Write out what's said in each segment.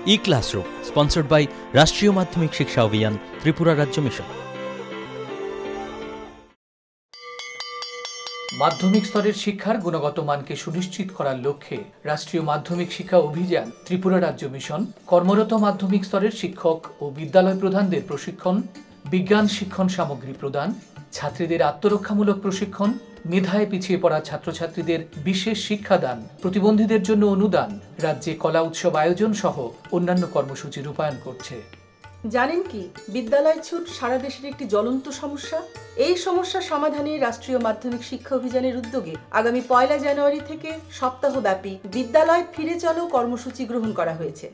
E-Classroom, sponsored by রাষ্ট্রীয় মাধ্যমিক শিক্ষা অভিযান, ত্রিপুরা রাজ্য মিশন। মাধ্যমিক স্তরের শিক্ষার গুণগত মানকে সুনিশ্চিত করার লক্ষ্যে রাষ্ট্রীয় মাধ্যমিক শিক্ষা অভিযান, ত্রিপুরা রাজ্য মিশন কর্মরত মাধ্যমিক স্তরের শিক্ষক ও বিদ্যালয় প্রধানদের প্রশিক্ষণ, বিজ্ঞান শিক্ষণ সামগ্রী প্রদান, ছাত্রীদের আত্মরক্ষামূলক প্রশিক্ষণ, মেধায় পিছিয়ে পড়া ছাত্রছাত্রীদের বিশেষ শিক্ষাদান, প্রতিবন্ধীদের জন্য অনুদান, রাজ্যে কলা উৎসব আয়োজন সহ অন্যান্য কর্মসূচি রূপায়ণ করছে। জানেন কি, বিদ্যালয় ছুট সারা দেশের একটি জ্বলন্ত সমস্যা। এই সমস্যা সমাধানে রাষ্ট্রীয় মাধ্যমিক শিক্ষা অভিযানের উদ্যোগে আগামী 1 জানুয়ারি থেকে সপ্তাহব্যাপী বিদ্যালয় ফিরে চলো কর্মসূচি গ্রহণ করা হয়েছে।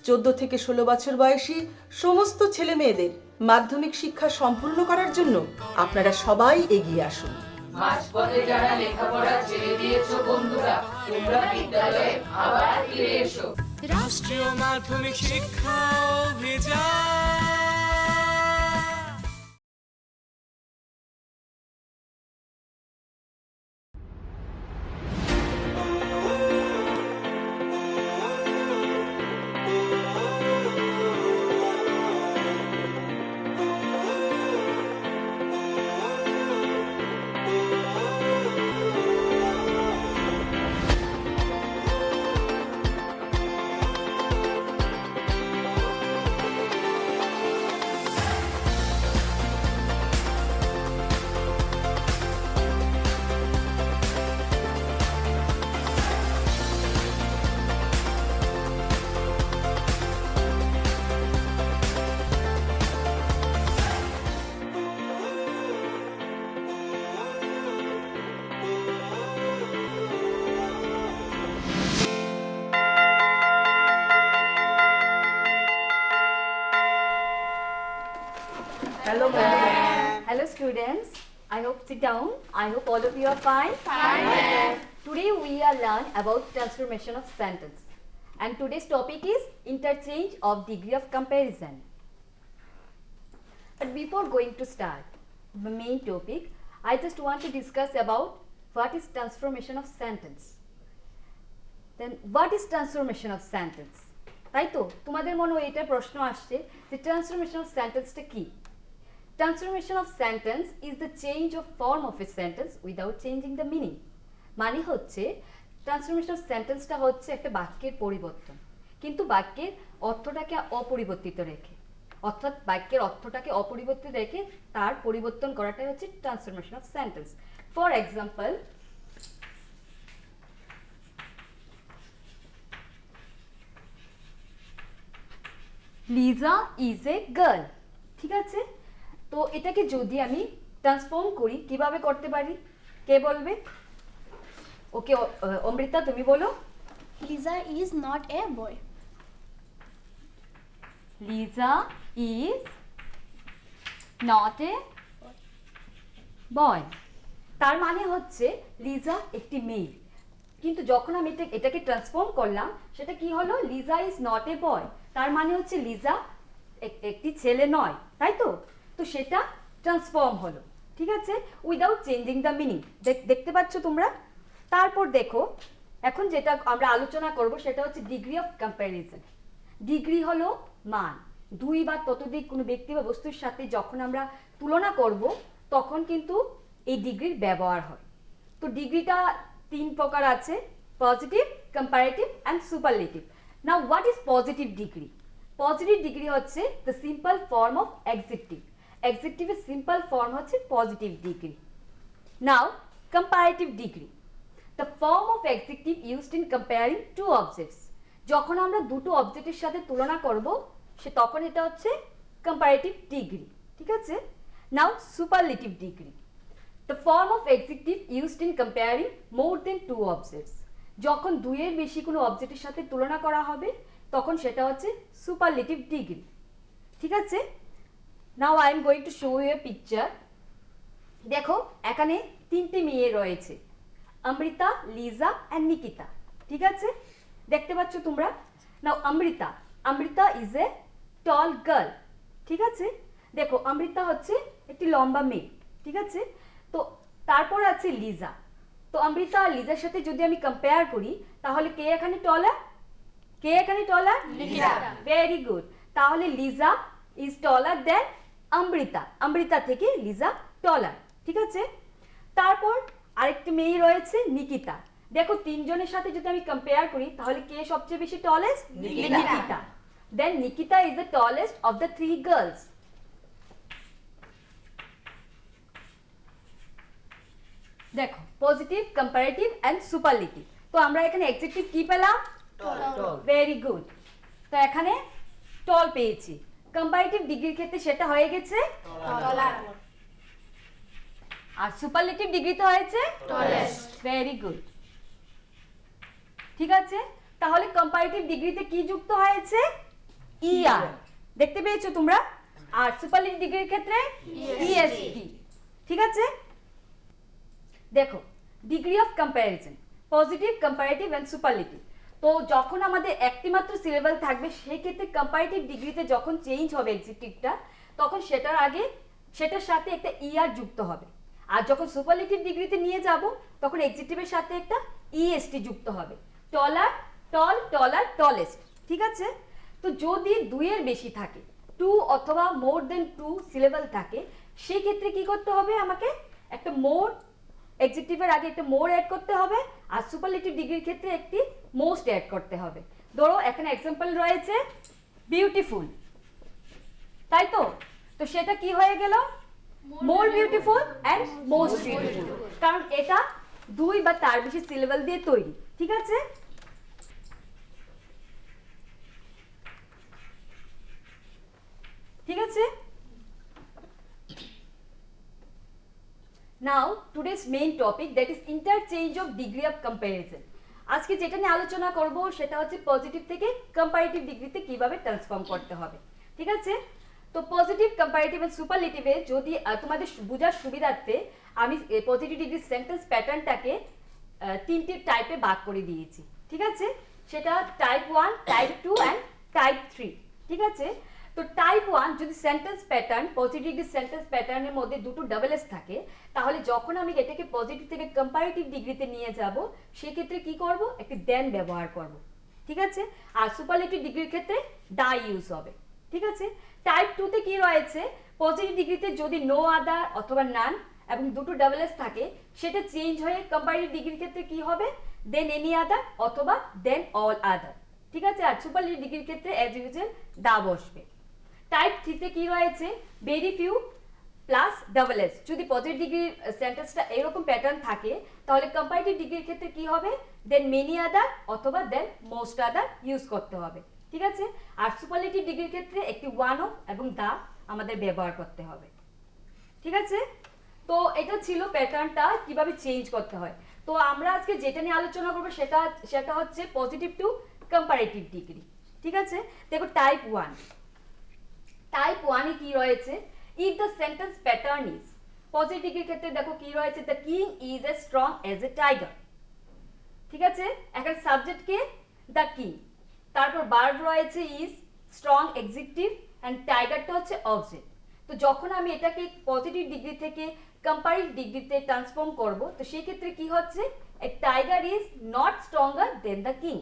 14 থেকে 16 বছর বয়সী সমস্ত ছেলে মেয়েদের মাধ্যমিক শিক্ষা সম্পূর্ণ করার জন্য আপনারা সবাই এগিয়ে আসুন। মাঝপথে যারা লেখাপড়া ছেড়ে দিয়েছো বন্ধুরা, তোমরা বিদ্যালয়ে আবার ফিরে এসো। রাষ্ট্রীয় মাধ্যমিক শিক্ষা অভিযান। Hello ma'am. Hello students, I hope sit down. I hope all of you are fine. Fine. Today we are learn about transformation of sentence, and today's topic is interchange of degree of comparison. But before going to start the main topic, I just want to discuss about what is transformation of sentence. Then what is transformation of sentence? তাই তো তোমাদের মনে এটা প্রশ্ন আসছে যে transformation of সেন্টেন্সটা কি? Transformation of sentence is the change of form of a sentence without changing the meaning. মানে হচ্ছে ট্রান্সফরমেশন অফ সেন্টেন্সটা হচ্ছে একটা বাক্যের পরিবর্তন, কিন্তু বাক্যের অর্থটাকে অপরিবর্তিত রেখে, অর্থাৎ বাক্যের অর্থটাকে অপরিবর্তিত রেখে তার পরিবর্তন করাটাই হচ্ছে transformation of sentence. For example, Liza is a girl. ঠিক আছে, তো এটাকে যদি আমি ট্রান্সফর্ম করি কিভাবে করতে পারি, কে বলবে? ওকে, অমৃতা তুমি বলো। Lisa is not a boy. Liza is not a boy. তার মানে হচ্ছে লিজা একটি মেয়ে, কিন্তু যখন আমি এটাকে ট্রান্সফর্ম করলাম সেটা কি হলো? Liza is not a boy. তার মানে হচ্ছে লিজা একটি ছেলে নয়, তাই তো? তো সেটা ট্রান্সফর্ম হলো, ঠিক আছে, উইদাউট চেঞ্জিং দ্য মিনিং। দেখতে পাচ্ছ তোমরা? তারপর দেখো, এখন যেটা আমরা আলোচনা করব সেটা হচ্ছে ডিগ্রি অফ কম্প্যারিজন। ডিগ্রি হলো মান। দুই বা ততোধিক কোনো ব্যক্তি বা বস্তুর সাথে যখন আমরা তুলনা করব তখন কিন্তু এই ডিগ্রির ব্যবহার হয়। তো ডিগ্রিটা 3 প্রকার আছে: positive, comparative and superlative. Now what is positive degree? Positive degree হচ্ছে the simple form of adjective. অ্যাডজেক্টিভের সিম্পল ফর্ম হচ্ছে positive degree. Now comparative degree, the form of adjective used in comparing two objects. যখন আমরা দুটো অবজেক্টের সাথে তুলনা করব তখন এটা হচ্ছে কম্পারেটিভ ডিগ্রি, ঠিক আছে। Now superlative degree, the form of adjective used in comparing more than 2 objects. যখন 2-এর বেশি কোনো অবজেক্টের সাথে তুলনা করা হবে তখন সেটা হচ্ছে সুপারলেটিভ ডিগ্রি, ঠিক আছে। Now I am going to show you a picture. দেখো এখানে 3টি মেয়ে রয়েছে, অমৃতা, লিজা অ্যান্ড নিকিতা, ঠিক আছে, দেখতে পাচ্ছ তোমরা? Now Amrita is a tall girl, ঠিক আছে। দেখো অমৃতা হচ্ছে একটি লম্বা মেয়ে, ঠিক আছে। তো তারপর আছে লিজা। তো অমৃতা আর লিজার সাথে যদি আমি কম্পেয়ার করি তাহলে কে এখানে টলার? কে এখানে টলার? লিজা। Very good. তাহলে Liza is taller than Amrita. Amrita থেকে লিজা টলার। ঠিক আছে, তারপর আরেকটি মেয়ে রয়েছে নিকিতা। দেখো তিনজনের সাথে যদি আমি কম্পেয়ার করি তাহলে কে সবচেয়ে বেশি tallest? Nikita. Then Nikita is the tallest of the three girls. দেখো পজিটিভ, কম্পারেটিভ এন্ড সুপারলেটিভ। তো আমরা এখানে এডজেক্টিভ কি পেলাম? Very good. তো এখানে টল পেয়েছি। কম্পারেটিভ ডিগ্রির ক্ষেত্রে সেটা হয়ে গেছে আর সুপারলেটিভ ডিগ্রিতে হয়েছে টলেস্ট। Very good. ঠিক আছে, তাহলে কম্পারেটিভ ডিগ্রিতে কি যুক্ত হয়েছে? ইআর। দেখতে পেয়েছো তোমরা? আর সুপারলেটিভ ডিগ্রির ক্ষেত্রে ইএসটি। ঠিক আছে, দেখো degree of comparison, positive, comparative and superlative. তো যখন আমাদের একটি মাত্র সিলেবল থাকবে সেই ক্ষেত্রে কম্পারেটিভ ডিগ্রিতে যখন চেঞ্জ হবে এডজেক্টিভটা তখন সেটার আগে সেটার সাথে একটা ইআর যুক্ত হবে। আর যখন সুপারলেটিভ ডিগ্রিতে নিয়ে যাব তখন এডজেক্টিভের সাথে একটা ইএসটি যুক্ত হবে। টলার, টল, টলার, টলেস্ট। ঠিক আছে, তো যদি দুইয়ের বেশি থাকে, 2 অথবা মোর দেন 2 সিলেবল থাকে সেই ক্ষেত্রে কি করতে হবে? আমাকে একটা মোর, এডজেক্টিভের আগে একটা মোর অ্যাড করতে হবে আর সুপারলেটিভ ডিগ্রির ক্ষেত্রে একটি মোস্ট অ্যাড করতে হবে। ধরো এখানে এক্সাম্পল রয়েছে বিউটিফুল, তাই তো? তো সেটা কি হয়ে গেল? More beautiful and most beautiful, কারণ এটা 2 বা তার বেশি সিলেবল দিয়ে তৈরি। ঠিক আছে, ঠিক আছে। Now today's main topic, that is interchange of degree of comparison. আজকে যেটা নিয়ে আলোচনা করব সেটা হচ্ছে পজিটিভ থেকে কম্পারেটিভ ডিগ্রিতে কিভাবে ট্রান্সফর্ম করতে হবে। ঠিক আছে, তো পজিটিভ, কম্পারেটিভ এন্ড সুপারলেটিভে যদি তোমাদের বোঝার সুবিধার্থে আমি পজিটিভ ডিগ্রি সেন্টেন্স প্যাটার্নটাকে 3টি টাইপে ভাগ করে দিয়েছি। ঠিক আছে, সেটা টাইপ 1, টাইপ 2 এন্ড টাইপ 3। ঠিক আছে, তো টাইপ 1 যদি sentence pattern, positive degree sentence প্যাটার্নের মধ্যে দুটো ডাবল এস থাকে তাহলে যখন আমি এটাকে পজিটিভ থেকে কম্পারেটিভ ডিগ্রিতে নিয়ে যাব সেই ক্ষেত্রে কি করব? একটি দেন ব্যবহার করব। ঠিক আছে, আর সুপারলেটিভ ডিগ্রির ক্ষেত্রে দা ইউজ হবে। ঠিক আছে, টাইপ 2 তে কি রয়েছে? পজিটিভ ডিগ্রিতে যদি নো আদার অথবা নান এবং দুটো ডাবল এস থাকে সেটা চেঞ্জ হয়ে কম্পারেটিভ ডিগ্রির ক্ষেত্রে কি হবে? দেন এনি আদার অথবা দেন অল আদার। ঠিক আছে, আর সুপারলেটিভ ডিগ্রির ক্ষেত্রে অ্যাজ ইউজুয়াল দা বসবে। টাইপ 3 তে কি রয়েছে? Very few plus double S. যদি পজিটিভ ডিগ্রির সেন্টেন্সটা এরকম প্যাটার্ন থাকে তাহলে কম্পারেটিভ ডিগ্রির ক্ষেত্রে কি হবে? দেন মেনি আদার অথবা দেন মোস্ট আদার ইউজ করতে হবে। ঠিক আছে, আর সুপারলেটিভ ডিগ্রির ক্ষেত্রে একটি ওয়ান অফ এবং দা আমাদের ব্যবহার করতে হবে। ঠিক আছে, তো এটা ছিল প্যাটার্নটা কিভাবে চেঞ্জ করতে হয়। তো আমরা আজকে যেটা নিয়ে আলোচনা করবো সেটা হচ্ছে পজিটিভ টু কম্পারেটিভ ডিগ্রি। ঠিক আছে, দেখো টাইপ 1, টাইপ 1 এ কি রয়েছে? If the sentence pattern is, positive ডিগ্রির ক্ষেত্রে দেখো কি রয়েছে? The king is a strong as a tiger. ঠিক আছে, এখন সাবজেক্ট কে? The king. তারপর ভার্ব রয়েছে ইজ, স্ট্রং এডজেক্টিভ এন্ড টাইগারটা হচ্ছে অবজেক্ট। তো যখন আমি এটাকে পজিটিভ ডিগ্রি থেকে কম্পারেটিভ ডিগ্রিতে ট্রান্সফর্ম করব তো সেই ক্ষেত্রে কি হচ্ছে? A tiger is not stronger than the king.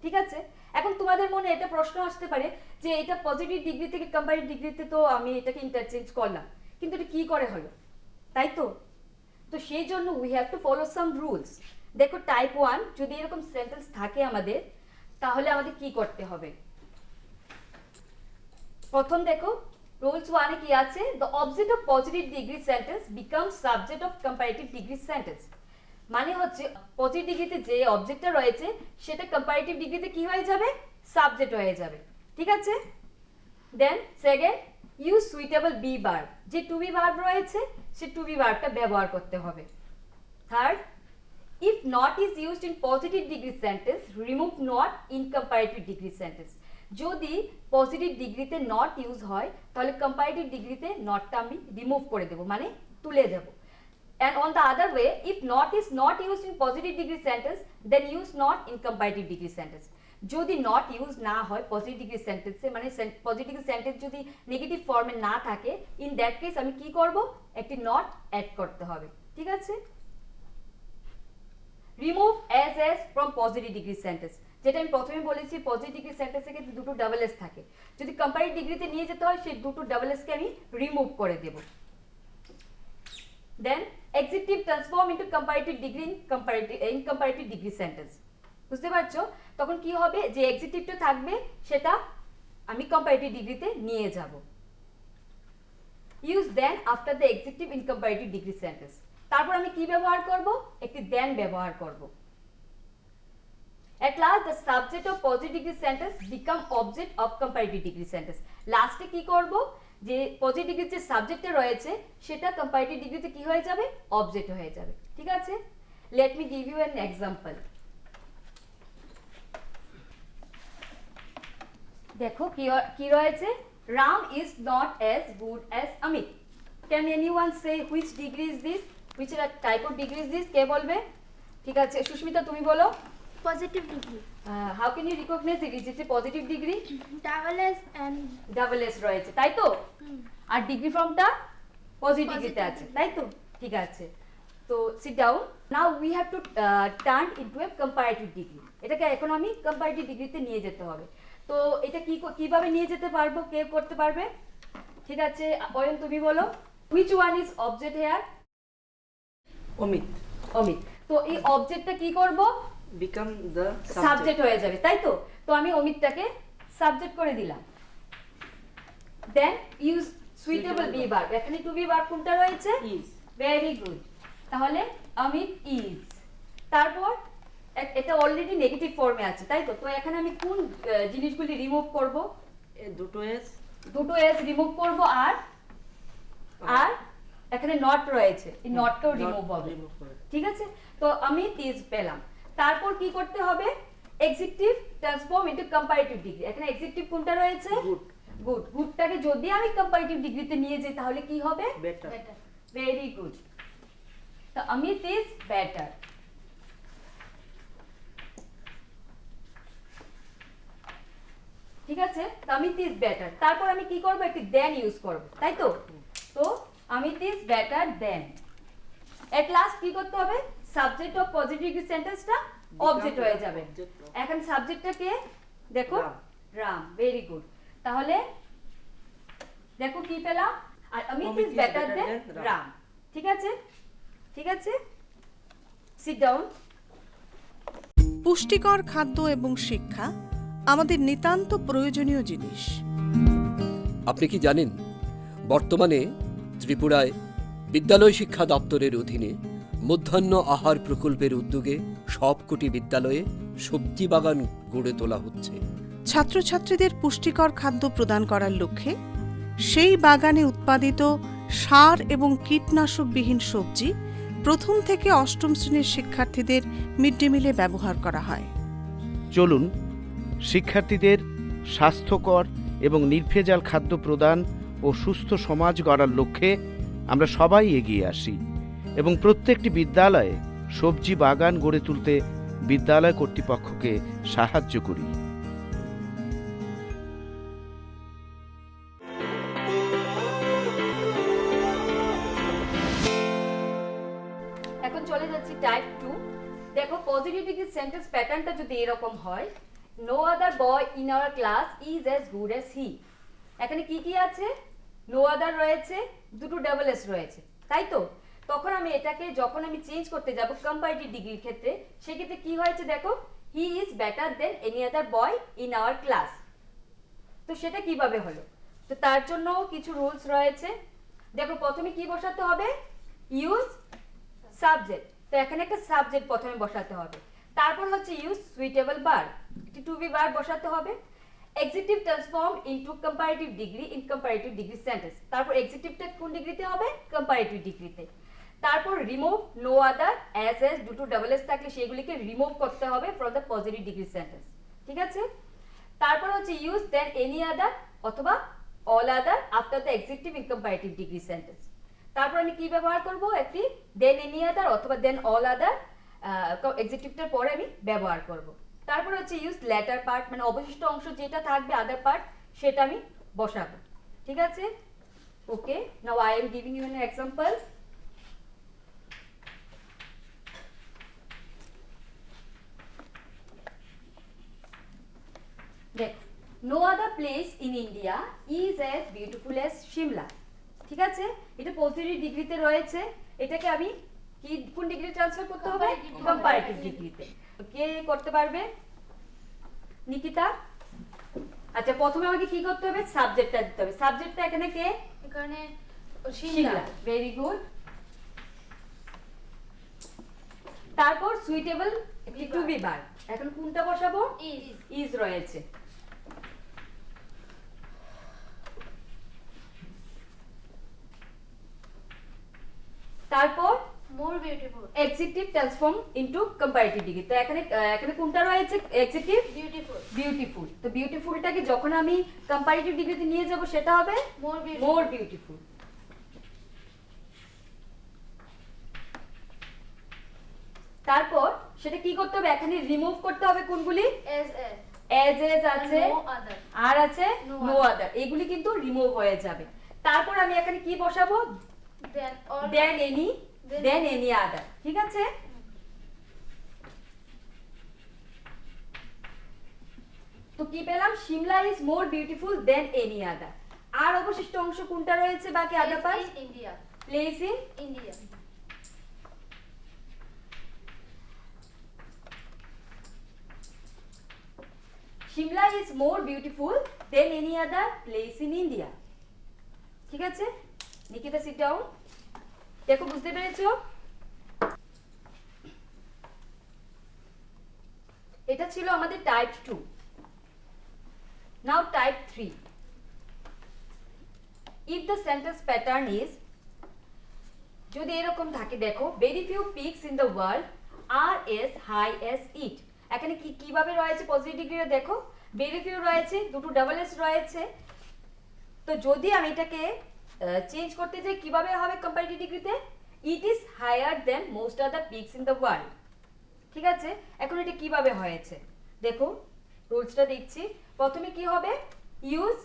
ঠিক আছে, এখন তোমাদের মনে এটা প্রশ্ন আসতে পারে যে এটা পজিটিভ ডিগ্রি থেকে কম্পারেটিভ ডিগ্রিতে তো আমি এটাকে ইন্টারচেঞ্জ করলাম কিন্তু এটা কি করে হলো, তাই তো? তো সেই জন্য we have to follow some rules. দেখো টাইপ 1 যদি এরকম সেন্টেন্স থাকে আমাদের তাহলে আমাদের কি করতে হবে? প্রথম দেখো রুলস 1 এ কি আছে? The object of positive degree sentence becomes subject of comparative degree sentence. মানে হচ্ছে পজিটিভ ডিগ্রিতে যে অবজেক্টটা রয়েছে সেটা কম্পারেটিভ ডিগ্রিতে কি হয়ে যাবে? সাবজেক্ট হয়ে যাবে। ঠিক আছে, then second, use suitable be verb. যে টু বি ভার্ব রয়েছে সে টু বি ভার্বটা ব্যবহার করতে হবে। Third, if not is used in positive degree sentence remove not in comparative degree sentence. যদি পজিটিভ ডিগ্রিতে নট ইউজ হয় তাহলে কম্পারেটিভ ডিগ্রিতে নটটা আমি রিমুভ করে দেব, মানে তুলে দেব। And on the other way, if not is not used in positive degree sentence, then use not in comparative degree sentence. যদি not use না হয় পজিটিভ ডিগ্রি সেন্টেন্সে, মানে পজিটিভ ডিগ্রি সেন্টেন্স যদি নেগেটিভ ফর্মে না থাকে, ইন দ্যাট কেস আমি কি করব? একটি not অ্যাড করতে হবে। ঠিক আছে, remove as from positive degree sentence। যেটা আমি প্রথমে বলেছি পজিটিভ ডিগ্রি সেন্টেন্সে কিন্তু দুটো ডাবল এস থাকে, যদি কম্পারেটিভ ডিগ্রিতে নিয়ে যেতে হয় সেই দুটো ডাবল এসকে আমি রিমুভ করে দেব। Then adjective transform into comparative degree in comparative degree sentence. বুঝতে পারছো? তখন কি হবে, যে এক্সিটিভটা থাকবে সেটা আমি কম্পারেটিভ ডিগ্রিতে নিয়ে যাব। Use than after the adjective in comparative degree sentence. তারপর আমি কি ব্যবহার করব, একটি দেন ব্যবহার করব। At last the subject of positive degree sentence become object of comparative degree sentence. লাস্টে কি করব, যে পজিটিভ ডিগ্রির যে সাবজেক্টে রয়েছে সেটা কম্পারেটিভ ডিগ্রিতে কি হয়ে যাবে, অবজেক্ট হয়ে যাবে। ঠিক আছে, let me give you an example. দেখো কি রয়েছে, Ram is not as good as Amit. Can anyone say which degree is this, which type of degree is this, কে বলবে? ঠিক আছে, সুস্মিতা তুমি বলো। Positive degree. How can you recognise it is a positive degree? Double S and double S রয়েছে, তাই তো? আর degree ফর্মটা পজিটিভ ডিগ্রিতে আছে, তাই তো? ঠিক আছে, তো sit down. Now we have to turn into a comparative degree. এটাকে এখন আমি কম্পারেটিভ ডিগ্রিতে নিয়ে যেতে হবে। তো এটা কিভাবে নিয়ে যেতে পারবো, কে করতে পারবে? ঠিক আছে, অয়ন তুমি বলো। Which one is object here? omit, Amit. তো এই অবজেক্টটা কি করব, become the সাবজেক্ট হয়ে যাবে, তাই তো? তো আমি অমিতটাকে সাবজেক্ট করে দিলাম। Then use suitable be verb. এখানে টু বি ভার্ব কোনটা রয়েছে? is, very good. তাহলে অমিত ইজ। তারপর এটা অলরেডি নেগেটিভ ফর্মে আছে, তাই তো? তো এখানে আমি কোন জিনিসগুলি রিমুভ করব? দুটো s, দুটো এস রিমুভ করব, আর এখানে নট রয়েছে, এই নটটাও রিমুভ হবে। remove করে। ঠিক আছে, তো আমি ইজ পেলাম। তারপর কি করতে হবে, adjective transform into comparative degree. এখানে এক্সিটিভ কোনটা রয়েছে? Good, good. গুডটাকে যদি আমি কম্পারেটিভ ডিগ্রিতে নিয়ে যাই তাহলে কি হবে? better, very good. তো অমিত ইজ বেটার। ঠিক আছে, তো অমিত ইজ বেটার। তারপর আমি কি করব, একটি দেন ইউজ করব, তাই তো? তো Amit is better then. At last কি করতে হবে, সাবজেক্ট অফ পজিটিভ ডিগ্রি সেন্টেন্সটা অবজেক্ট হয়ে যাবে। object of- এখন সাবজেক্টটা কে দেখো, রাম। রাম। Very good. তাহলে দেখো কি পেলাম, আর Amit Amit is is better better than than Ram. Ram. ঠিক আছে, ঠিক আছে, সিট ডাউন। পুষ্টিকর খাদ্য এবং শিক্ষা আমাদের নিতান্ত প্রয়োজনীয় জিনিস। আপনি কি জানেন, বর্তমানে ত্রিপুরায় বিদ্যালয় শিক্ষা দপ্তরের অধীনে মধ্যাহ্ন আহার প্রকল্পের উদ্যোগে সবকটি বিদ্যালয়ে সবজি বাগান গড়ে তোলা হচ্ছে। ছাত্রছাত্রীদের পুষ্টিকর খাদ্য প্রদান করার লক্ষ্যে সেই বাগানে উৎপাদিত সার এবং কীটনাশকবিহীন সবজি প্রথম থেকে অষ্টম শ্রেণীর শিক্ষার্থীদের মিড ডে মিলে ব্যবহার করা হয়। চলুন শিক্ষার্থীদের স্বাস্থ্যকর এবং নির্ভেজাল খাদ্য প্রদান ও সুস্থ সমাজ গড়ার লক্ষ্যে আমরা সবাই এগিয়ে আসি এবং প্রত্যেকটি বিদ্যালয়ে সবজি বাগান গড়ে তুলতে বিদ্যালয় কর্তৃপক্ষকে সাহায্য করি। এখন চলে যাচ্ছি টাইপ 2। দেখো পজিটিভ ডিগ্রি সেন্টেন্স প্যাটার্নটা যদি এরকম হয়, no other boy in our class is as good as he. এখানে কি কি আছে, নো আদার রয়েছে, দুটো ডাবল এস রয়েছে, তাই তো? তখন আমি এটাকে যখন আমি চেঞ্জ করতে যাব কম্পারেটিভ ডিগ্রির ক্ষেত্রে, সেক্ষেত্রে কি হয়েছে দেখো, he is better then any other boy in our class. তো সেটা কিভাবে হলো, তো তার জন্য কিছু রুলস রয়েছে। দেখো প্রথমে কি বসাতে হবে, ইউজ সাবজেক্ট। তো এখানে একটা সাবজেক্ট প্রথমে বসাতে হবে। তারপর হচ্ছে ইউজ সুইটেবল ভার্ব, একটি টু বি ভার্ব বসাতে হবে। Adjective transform into comparative degree in comparative degree sentence. তারপর এক্সিটিভটা কোন ডিগ্রিতে হবে, কম্পারেটিভ ডিগ্রিতে। তারপর remove no other as as, দুটো ডাবল এস থাকলে সেগুলিকে রিমুভ করতে হবে from the positive degree sentence. ঠিক আছে, তারপর হচ্ছে ইউজ দেন এনি আদার অথবা all other after the adjective in comparative degree sentence. তারপর আমি কি ব্যবহার করব, একটি দেন এনি আদার অথবা দেন অল আদার এক্সিটিভটার পরে আমি ব্যবহার করব। তারপর হচ্ছে ইউজ ল্যাটার পার্ট, মানে অবশিষ্ট অংশ যেটা থাকবে আদার পার্ট সেটা আমি বসাবো। ঠিক আছে, okay. Now I am giving you an example. দেখ, no other place in India is as beautiful as Shimla. ঠিক আছে, এটা পজিটিভ ডিগ্রিতে রয়েছে, এটাকে আমি কি কোন ডিগ্রি ট্রান্সফার করতে হবে? কম্পারেটিভ ডিগ্রিতে। কে করতে পারবে? নিকিতা। আচ্ছা, প্রথমে আমাকে কি করতে হবে? সাবজেক্টটা দিতে হবে। সাবজেক্টটা এখানে কে? এখানে সিমলা। Very good. তারপর সুইটেবল একটি টু বি বার, এখন কোনটা বসাবো? ইজ রয়েছে। তারপর more beautiful, adjective transform into comparative degree. তো এখানে এখানে কোনটা রয়েছে? Adjective beautiful, beautiful. তো বিউটিফুলটাকে যখন আমি কম্পারেটিভ ডিগ্রিতে নিয়ে যাব সেটা হবে more beautiful, মোর বিউটিফুল। তারপর সেটা কি করতে হবে? এখানে রিমুভ করতে হবে কোনগুলি? as এজ আছে, no other, আর আছে No নো আদার, এগুলি কিন্তু রিমুভ হয়ে যাবে। তারপর আমি এখানে কি বসাবো? then all, than any other. ঠিক আছে, তো কি পেলাম? Shimla is more beautiful than any other. আর অবশিষ্ট অংশ কোনটা রয়েছে বাকি? Other part. in India, place in India, Shimla is more beautiful than any other place in India. ঠিক আছে, নিকিতা সিট ডাউন। দেখো, বুঝতে পেরেছো? এটা ছিল আমাদের type 2। Now type 3। If the sentence pattern is, যদি এরকম থাকে, দেখো, very few peaks in the world are as high as it। এখানে কিভাবে রয়েছে পজিটিভ ডিগ্রিতে? দেখো, ভেরি ফিউ রয়েছে, দুটো ডাবল এস রয়েছে। তো যদি আমি এটাকে চেঞ্জ করতে চাই, কিভাবে হবে কম্পারেটিভ ডিগ্রিতে? It is higher than most other peaks in the world. ঠিক আছে, এখন এটা কিভাবে হয়েছে দেখো, রুলসটা দিচ্ছি। প্রথমে কি হবে? Use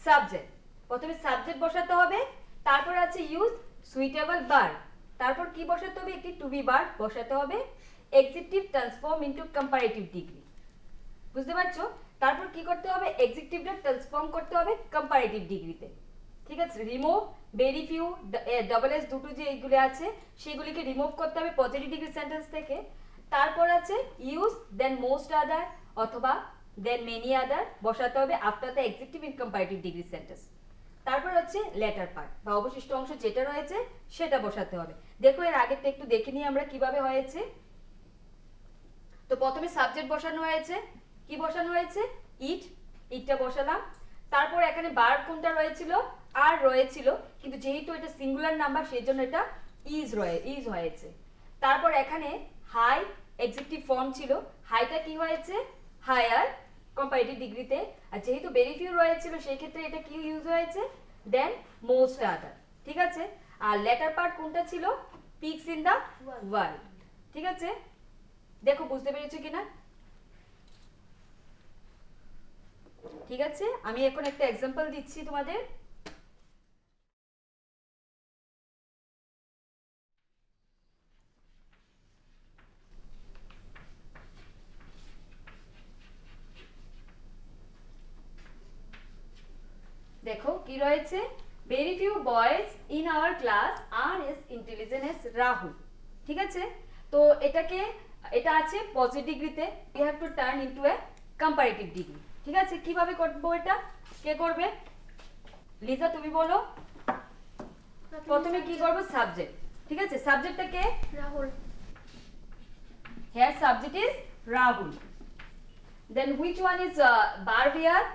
subject. প্রথমে সাবজেক্ট বসাতে হবে, তারপর আছে ইউজ সুইটেবল বার, তারপর কি বসাতে হবে? একটি টু বি বার বসাতে হবে, executive transform into comparative degree. বুঝতে পারছো? তারপর কি করতে হবে? এক্সিকিউটিভটা ট্রান্সফর্ম করতে হবে কম্পারেটিভ ডিগ্রিতে। ঠিক আছে, remove very few, double S দুটো যে এইগুলো আছে সেগুলিকে রিমুভ করতে হবে পজিটিভ ডিগ্রি সেন্টেন্স থেকে। তারপর আছে ইউজ দেন মোস্ট আদার অথবা দেন মেনি আদার বসাতে হবে after the executive in comparative degree sentence. তারপর হচ্ছে লেটার পার্ট বা অবশিষ্ট অংশ যেটা রয়েছে সেটা বসাতে হবে। দেখো, এর আগেরটা একটু দেখে নিই আমরা কিভাবে হয়েছে। তো প্রথমে সাবজেক্ট বসানো হয়েছে, কি বসানো হয়েছে? ইটটা বসালাম। তারপর এখানে ভার্ব কোনটা রয়েছিল? আর রয়েছিল, কিন্তু যেহেতু এটা সিঙ্গুলার নাম্বার সেই জন্য এটা ইজ হয়েছে। তারপর এখানে হাই এক্সিকিউটিভ ফর্ম ছিল, হাইটা কি হয়েছে? হায়ার কম্পারেটিভ ডিগ্রিতে। আর যেহেতু ভেরি ফিউ রয়েছিল সেই ক্ষেত্রে এটা কি ইউজ হয়েছে? দেন মোস্ট আদার। ঠিক আছে, আর লেটার পার্ট কোনটা ছিল? Peaks in the world. ঠিক আছে, দেখো বুঝতে পেরেছো কিনা? ঠিক আছে, আমি এখন একটা এক্সাম্পল দিচ্ছি তোমাদের। দেখো কি রয়েছে? Very few boys in our class are as intelligent as Rahul. ঠিক আছে, তো এটা আছে পজিটিভ ডিগ্রিতে, you have to turn into a comparative degree. ঠিক আছে, কিভাবে করবো এটা? কে করবে? লিজা তুমি বলো। প্রথমে কি করবো? সাবজেক্ট। ঠিক আছে, সাবজেক্টটা কে? Rahul, here subject is Rahul, then which one is verb here?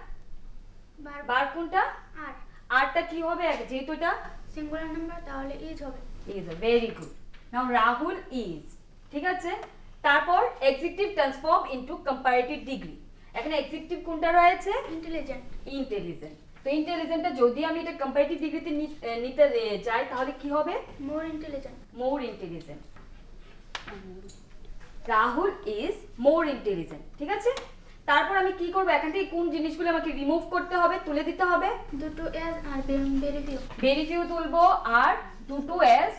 verb কোনটা? are, আরটা কি হবে? যেহেতু এটা singular number তাহলে is হবে, is, very good. now Rahul is। ঠিক আছে, তারপর executive transform into comparative degree. এখানে এক্সিকিউটিভ কোনটা রয়েছে? intelligent, intelligent. তো ইন্টেলিজেন্টটা যদি আমি এটা কম্পারেটিভ ডিগ্রিতে নিতে যাই তাহলে কি হবে? more intelligent, more intelligent. Rahul is more intelligent. ঠিক আছে, তারপর আমি কি করব? এখান থেকে কোন জিনিসগুলো আমাকে রিমুভ করতে হবে, তুলে দিতে হবে? দুটো as আর very few, ভেরি ফিউ তুলবো আর দুটো এস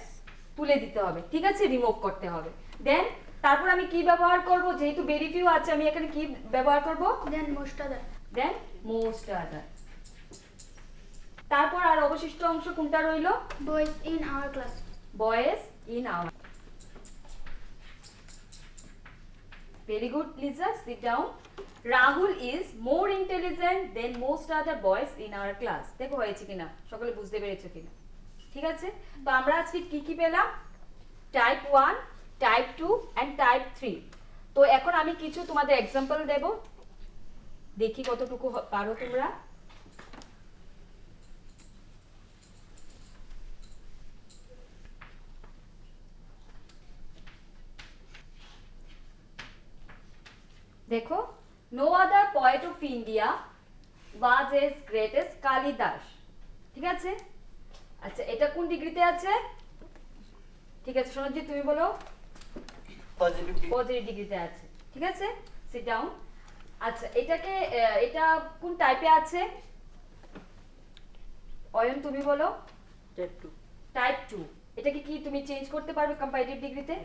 তুলে দিতে হবে। ঠিক আছে, রিমুভ করতে হবে। দেন তারপর আমি কি ব্যবহার করব? যেহেতু ভেরি ফিউ আছে আমি এখানে কি ব্যবহার করব? then most other, দেন মোস্ট আদার। তারপর আর অবশিষ্ট অংশ কোনটা রইল? Boys in our class. Boys in hour. Very good, Lisa. Sit down. Rahul is more intelligent than most other boys in our class. দেখো হয়েছে কিনা, সকলে বুঝতে পেরেছো কিনা? ঠিক আছে, তো আমরা আজকে কি কি পেলাম? Type 1, type 2 and type 3। তো এখন আমি কিছু তোমাদের এক্সাম্পল দেব, দেখি কতটুকু পারো তোমরা। দেখো, no other poet of India was as great as Kalidas. ঠিক আছে, আচ্ছা এটা কোন ডিগ্রিতে আছে? ঠিক আছে সনজিৎ তুমি বলো। পজিটিভ ডিগ্রিতে আছে। ঠিক আছে, সিট ডাউন। আচ্ছা এটাকে এটা কোন টাইপে আছে? অয়ন তুমি বলো। টাইপ 2। টাইপ 2। এটাকে কি তুমি চেঞ্জ করতে পারবে কম্পারেটিভ ডিগ্রিতে?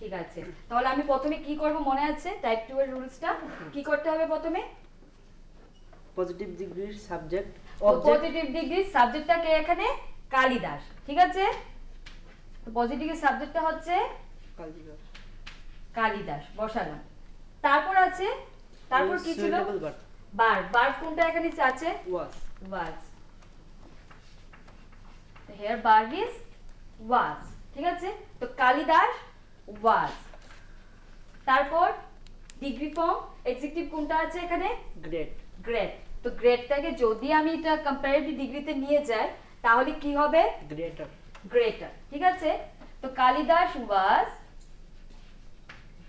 ঠিক আছে, তাহলে আমি প্রথমে কি করব মনে আছে? টাইপ 2 এর রুলসটা কি করতে হবে প্রথমে? পজিটিভ ডিগ্রির সাবজেক্ট পজিটিভ ডিগ্রির সাবজেক্টটাকে এখানে কালিদাস। ঠিক আছে, তো পজিটিভ এর সাবজেক্টটা হচ্ছে কালিদাস। কালিদাস বসালাম। তারপর আছে, তারপর কি ছিল? বার। বার কোনটা এখানে আছে? ওয়াজ। ওয়াজ। হিয়ার বার ইজ ওয়াজ। ঠিক আছে, তো কালিদাস ওয়াজ। তারপর ডিগ্রি ফর্ম এক্সিকিউটিভ কোনটা আছে এখানে? গ্রেট। গ্রেট। তো গ্রেটটাকে যদি আমি এটা কম্পারেটিভ ডিগ্রিতে নিয়ে যাই তাহলে কি হবে? গ্রেটার। গ্রেটার। ঠিক আছে, তো কালিদাস ওয়াজ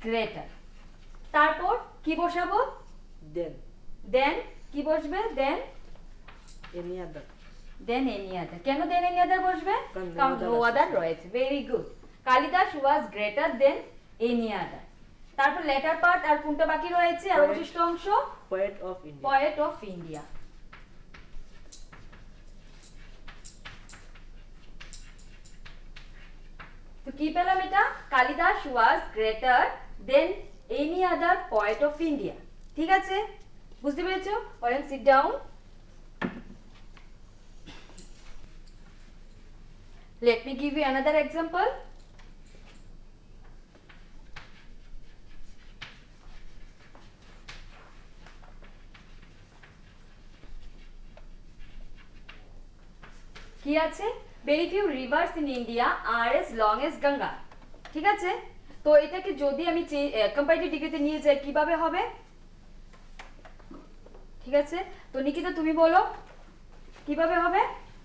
গ্রেটার। তারপর কি বসাবো? দেন। দেন কি বসবে? দেন এনি আদার। দেন এনি আদার। কেন দেন এনি আদার বসবে? কারণ কারণ no নো other আদার আছে। রয়েছে। Very good. Kalidas was greater than any other. তারপর লেটার পার্ট আর কোনটা বাকি রয়েছে? আর অবশিষ্ট অংশ poet of India. Poet of India. তো কি পেলাম এটা? Kalidas was greater than any other poet of India. ঠিক আছে, বুঝতে পেরেছো? Ayan sit down. Let me give you another example. কি আছে? very few rivers in India are as long as Ganga. ঠিক আছে, তো এটাকে যদি আমি কম্পারেটিভ ডিগ্রিতে নিয়ে যাই কিভাবে হবে? ঠিক আছে, তো নিকিতা তুমি বলো কিভাবে হবে?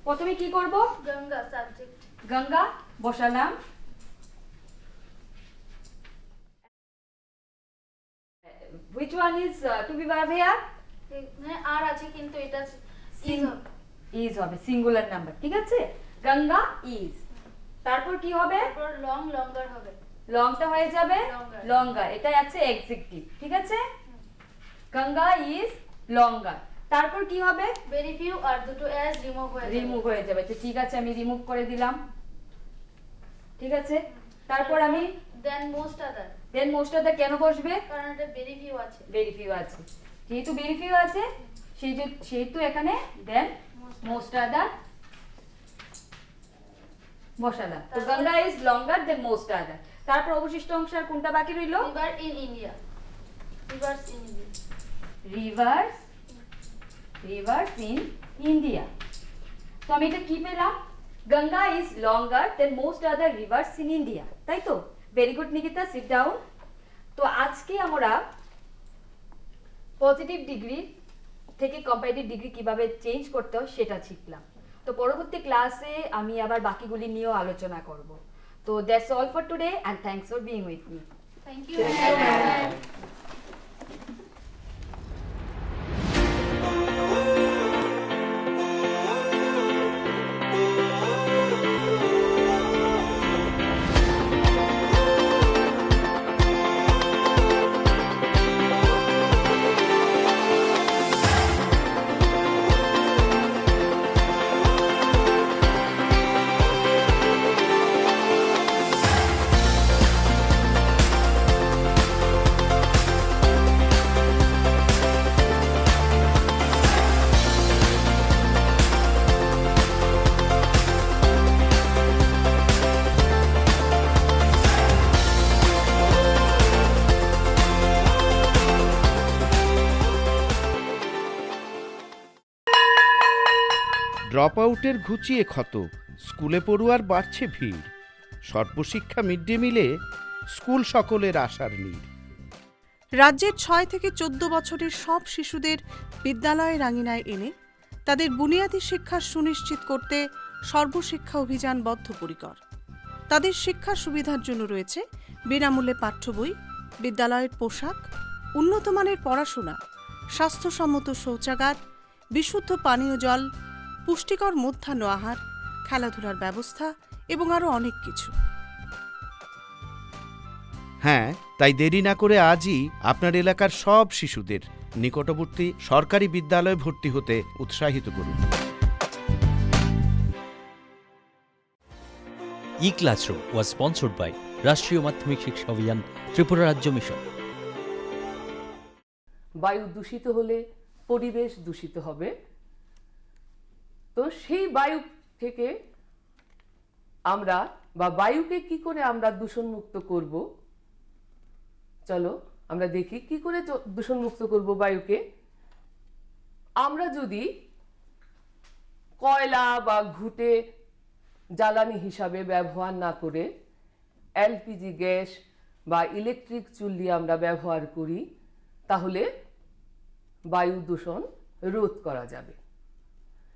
প্রথমে কি করব? গঙ্গা সাবজেক্ট। গঙ্গা বসালাম। which one is to be verb here? মানে আর আছে কিন্তু এটা ইজ হবে। ইজ হবে, সিঙ্গুলার নাম্বার। ঠিক আছে, গঙ্গা ইজ। তারপর কি হবে? তারপর লং লঙ্গার হবে। লংটা হয়ে যাবে Longer. লঙ্গার। এটা আছে এক্সিকিউটিভ। ঠিক আছে, গঙ্গা ইজ লঙ্গার। তারপর কি হবে? ভেরি ফিউ আর দুটো এস রিমুভ হয়ে যাবে। রিমুভ হয়ে যাবে। তো ঠিক আছে, আমি রিমুভ করে দিলাম। ঠিক আছে, তারপর আমি than most other. Than most of the কেন বসবে? কারণ এটা ভেরি ফিউ আছে। ভেরি ফিউ আছে। যেহেতু ভেরি ফিউ আছে সেহেতু এখানে দেন মোস্ট আদার বসালাম। তো Ganga is longer than most other. তারপর অবশিষ্ট অংশ আর কোনটা বাকি রইল? River in India. Rivers in India. Rivers. Rivers in India. তো আমি এটা কি পেলাম? Ganga is longer than most other rivers in India. তাই তো? Very good Nikita, sit down. তো আজকে আমরা পজিটিভ ডিগ্রি থেকে কম্পারেটিভ ডিগ্রি কিভাবে চেঞ্জ করতে হয় সেটা শিখলাম। তো পরবর্তী ক্লাসে আমি আবার বাকিগুলি নিয়েও আলোচনা করব। তো that's all for today and thanks for being with me. Thank you. ড্রপ আউটের ঘুচিয়ে ক্ষত, স্কুলে পড়ুয়ার বাড়ছে ভিড়, সর্বশিক্ষা মিড ডে মিলে স্কুল সকলের আশার নীড়। রাজ্যের 6 থেকে 14 বছরের সব শিশুদের বিদ্যালয়ের আঙিনায় এনে তাদের বুনিয়াদী শিক্ষা সুনিশ্চিত করতে সর্বশিক্ষা অভিযান বদ্ধপরিকর। তাদের শিক্ষার সুবিধার জন্য রয়েছে বিনামূল্যে পাঠ্য বই, বিদ্যালয়ের পোশাক, উন্নত মানের পড়াশোনা, স্বাস্থ্যসম্মত শৌচাগার, বিশুদ্ধ পানীয় জল, পুষ্টিকর মধ্যাহ্ন আহার, খেলাধুলার ব্যবস্থা এবং আরও অনেক কিছু। হ্যাঁ, তাই দেরি না করে আজই আপনার এলাকার সব শিশুদের নিকটবর্তী সরকারি বিদ্যালয়ে ভর্তি হতে উৎসাহিত করুন। E-Classroom was sponsored by রাষ্ট্রীয় মাধ্যমিক শিক্ষা অভিযান, ত্রিপুরা রাজ্য মিশন। বায়ু দূষিত হলে পরিবেশ দূষিত হবে, তো সেই বায়ু থেকে আমরা বা বায়ুকে কি করে আমরা দূষণমুক্ত করব, চলো আমরা দেখি কি করে দূষণমুক্ত করব বায়ুকে। আমরা যদি কয়লা বা ঘুঁটে জ্বালানি হিসাবে ব্যবহার না করে এলপিজি গ্যাস বা ইলেকট্রিক চুল্লি আমরা ব্যবহার করি, তাহলে বায়ু দূষণ রোধ করা যাবে।